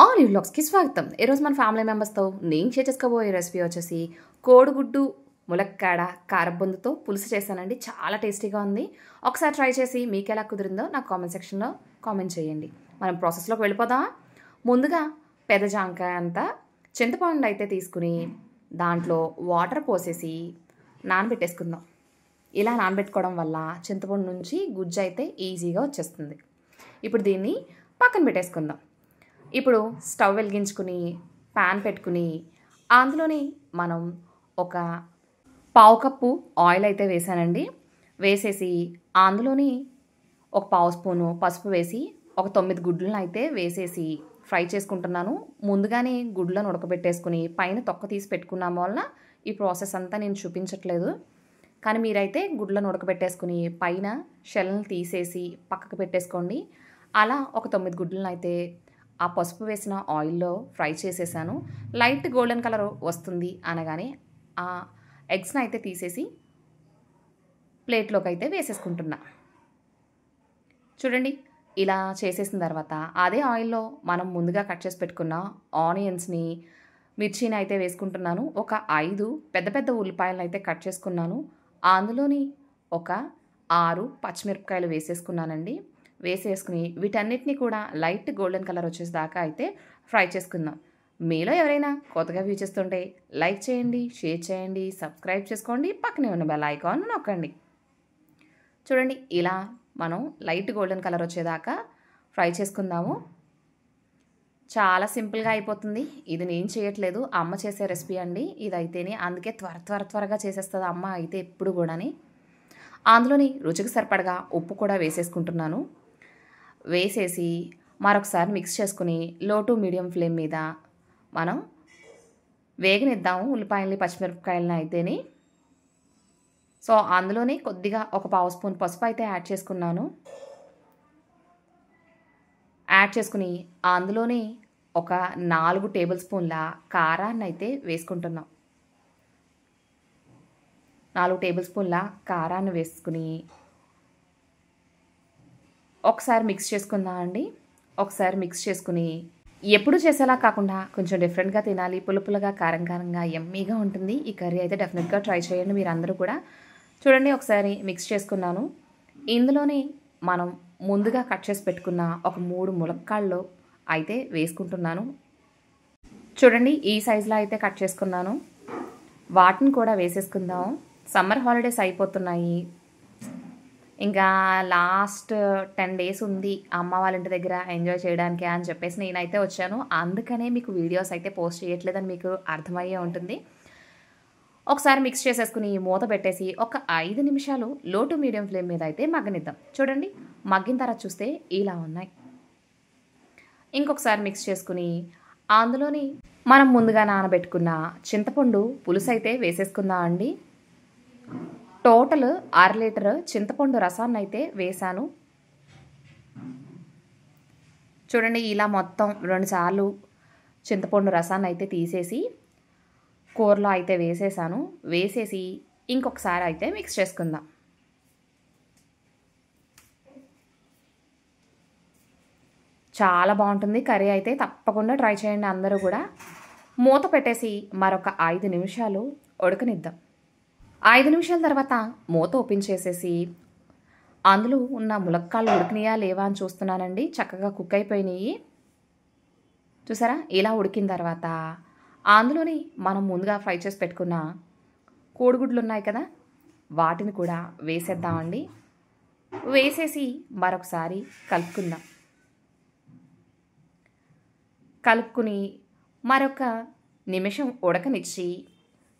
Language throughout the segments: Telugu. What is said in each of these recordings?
ఆల్ ఈ వ్లాగ్స్కి స్వాగతం. ఈరోజు మన ఫ్యామిలీ మెంబర్స్తో నేను షేర్ చేసుకోబోయే రెసిపీ వచ్చేసి కోడిగుడ్డు ములక్కాడ కారబొందుతో పులుసు చేశానండి. చాలా టేస్టీగా ఉంది. ఒకసారి ట్రై చేసి మీకు ఎలా కుదిరిందో నాకు కామెంట్ సెక్షన్లో కామెంట్ చేయండి. మనం ప్రాసెస్లోకి వెళ్ళిపోదామా? ముందుగా పెద్ద జాంకాయ అంతా చింతపండు అయితే తీసుకుని దాంట్లో వాటర్ పోసేసి నానబెట్టేసుకుందాం. ఇలా నానబెట్టుకోవడం వల్ల చింతపండు నుంచి గుజ్జు అయితే ఈజీగా వచ్చేస్తుంది. ఇప్పుడు దీన్ని పక్కన పెట్టేసుకుందాం. ఇప్పుడు స్టవ్ వెలిగించుకుని ప్యాన్ పెట్టుకుని అందులోని మనం ఒక పావు కప్పు ఆయిల్ అయితే వేసానండి. వేసేసి అందులోని ఒక పావు స్పూను పసుపు వేసి ఒక 9 గుడ్లను అయితే వేసేసి ఫ్రై చేసుకుంటున్నాను. ముందుగానే గుడ్లను ఉడకబెట్టేసుకుని పైన తొక్క తీసి పెట్టుకున్నాం వలన ఈ ప్రాసెస్ అంతా నేను చూపించట్లేదు. కానీ మీరైతే గుడ్లను ఉడకబెట్టేసుకుని పైన షెల్ని తీసేసి పక్కకు పెట్టేసుకోండి. అలా ఒక 9 గుడ్లను అయితే ఆ పసుపు వేసిన ఆయిల్లో ఫ్రై చేసేసాను. లైట్ గోల్డెన్ కలర్ వస్తుంది అనగానే ఆ ఎగ్స్ని అయితే తీసేసి ప్లేట్లోకి అయితే వేసేసుకుంటున్నా. చూడండి, ఇలా చేసేసిన తర్వాత అదే ఆయిల్లో మనం ముందుగా కట్ చేసి పెట్టుకున్న ఆనియన్స్ని మిర్చిని అయితే వేసుకుంటున్నాను. ఒక 5 పెద్ద పెద్ద ఉల్లిపాయలను అయితే కట్ చేసుకున్నాను. అందులోని ఒక 6 పచ్చిమిరపకాయలు వేసేసుకున్నానండి. వేసేసుకుని వీటన్నిటిని కూడా లైట్ గోల్డెన్ కలర్ వచ్చేదాకా అయితే ఫ్రై చేసుకుందాం. మీలో ఎవరైనా కొత్తగా వ్యూ చేస్తుంటే లైక్ చేయండి, షేర్ చేయండి, సబ్స్క్రైబ్ చేసుకోండి, పక్కనే ఉన్న బెల్ ఐకాన్ నొక్కండి. చూడండి, ఇలా మనం లైట్ గోల్డెన్ కలర్ వచ్చేదాకా ఫ్రై చేసుకుందాము. చాలా సింపుల్గా అయిపోతుంది. ఇది నేను చేయట్లేదు, అమ్మ చేసే రెసిపీ అండి ఇదైతేనే. అందుకే త్వరగా చేసేస్తుంది అమ్మ అయితే ఎప్పుడు కూడాని. అందులోని రుచికి సరిపడగా ఉప్పు కూడా వేసేసుకుంటున్నాను. వేసేసి మరొకసారి మిక్స్ చేసుకుని లో టు మీడియం ఫ్లేమ్ మీద మనం వేగనిద్దాము ఉల్లిపాయలని పచ్చిమిరపకాయలని అయితేనే. సో అందులోనే కొద్దిగా ఒక పావు స్పూన్ పసుపు అయితే యాడ్ చేసుకున్నాను. యాడ్ చేసుకుని అందులోనే ఒక 4 టేబుల్ స్పూన్ల కారాన్ని అయితే వేసుకుంటున్నాం. 4 టేబుల్ స్పూన్ల కారాన్ని వేసుకుని ఒకసారి మిక్స్ చేసుకుందాం అండి. ఒకసారి మిక్స్ చేసుకుని ఎప్పుడు చేసేలా కాకుండా కొంచెం డిఫరెంట్గా తినాలి, పులుపులుగా కారంగా యమ్మీగా ఉంటుంది ఈ కర్రీ అయితే. డెఫినెట్గా ట్రై చేయండి మీరు అందరూ కూడా. చూడండి, ఒకసారి మిక్స్ చేసుకున్నాను. ఇందులోనే మనం ముందుగా కట్ చేసి పెట్టుకున్న ఒక 3 ములక్కాళ్ళు అయితే వేసుకుంటున్నాను. చూడండి, ఈ సైజులో అయితే కట్ చేసుకున్నాను. వాటిని కూడా వేసేసుకుందాం. సమ్మర్ హాలిడేస్ అయిపోతున్నాయి. ఇంకా లాస్ట్ 10 డేస్ ఉంది అమ్మ వాళ్ళ ఇంటి దగ్గర ఎంజాయ్ చేయడానికి అని చెప్పేసి నేనైతే వచ్చాను. అందుకనే మీకు వీడియోస్ అయితే పోస్ట్ చేయట్లేదని మీకు అర్థమయ్యే ఉంటుంది. ఒకసారి మిక్స్ చేసేసుకుని మూత పెట్టేసి ఒక 5 నిమిషాలు లో టు మీడియం ఫ్లేమ్ మీద అయితే మగ్గనిద్దాం. చూడండి, మగ్గిన తర్వాత చూస్తే ఇలా ఉన్నాయి. ఇంకొకసారి మిక్స్ చేసుకుని అందులోని మనం ముందుగా నానబెట్టుకున్న చింతపండు పులుసు అయితే వేసేసుకుందాం అండి. టోటల్ 1/2 లీటర్ చింతపండు రసాన్ని అయితే వేసాను. చూడండి, ఇలా మొత్తం 2 సార్లు చింతపండు రసాన్ని అయితే తీసేసి కూరలో అయితే వేసేసాను. వేసేసి ఇంకొకసారి అయితే మిక్స్ చేసుకుందాం. చాలా బాగుంటుంది కర్రీ అయితే. తప్పకుండా ట్రై చేయండి అందరూ కూడా. మూత పెట్టేసి మరొక 5 నిమిషాలు ఉడకనిద్దాం. 5 నిమిషాల తర్వాత మూత ఓపెన్ చేసేసి అందులో ఉన్న ములక్కాళ్ళు ఉడికినాయా లేవా అని చూస్తున్నానండి. చక్కగా కుక్ అయిపోయినాయి. చూసారా, ఇలా ఉడికిన తర్వాత అందులోని మనం ముందుగా ఫ్రై చేసి పెట్టుకున్న కోడిగుడ్లు ఉన్నాయి కదా, వాటిని కూడా వేసేద్దామండి. వేసేసి మరొకసారి కలుపుకుందాం. కలుపుకుని మరొక నిమిషం ఉడకనిచ్చి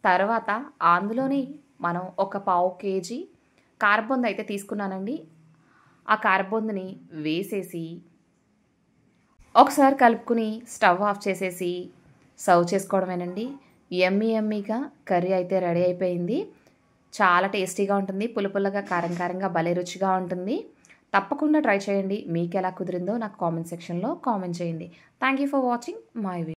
తర్వాత అందులోని మనం ఒక పావు కేజీ కారబొందు అయితే తీసుకున్నానండి. ఆ కారబొందుని వేసేసి ఒకసారి కలుపుకుని స్టవ్ ఆఫ్ చేసేసి సర్వ్ చేసుకోవడమేనండి. యమ్మీగా కర్రీ అయితే రెడీ అయిపోయింది. చాలా టేస్టీగా ఉంటుంది, పులుపుల్లగా కారంగా భలే రుచిగా ఉంటుంది. తప్పకుండా ట్రై చేయండి. మీకు ఎలా కుదిరిందో నాకు కామెంట్ సెక్షన్లో కామెంట్ చేయండి. Thank you for watching my video.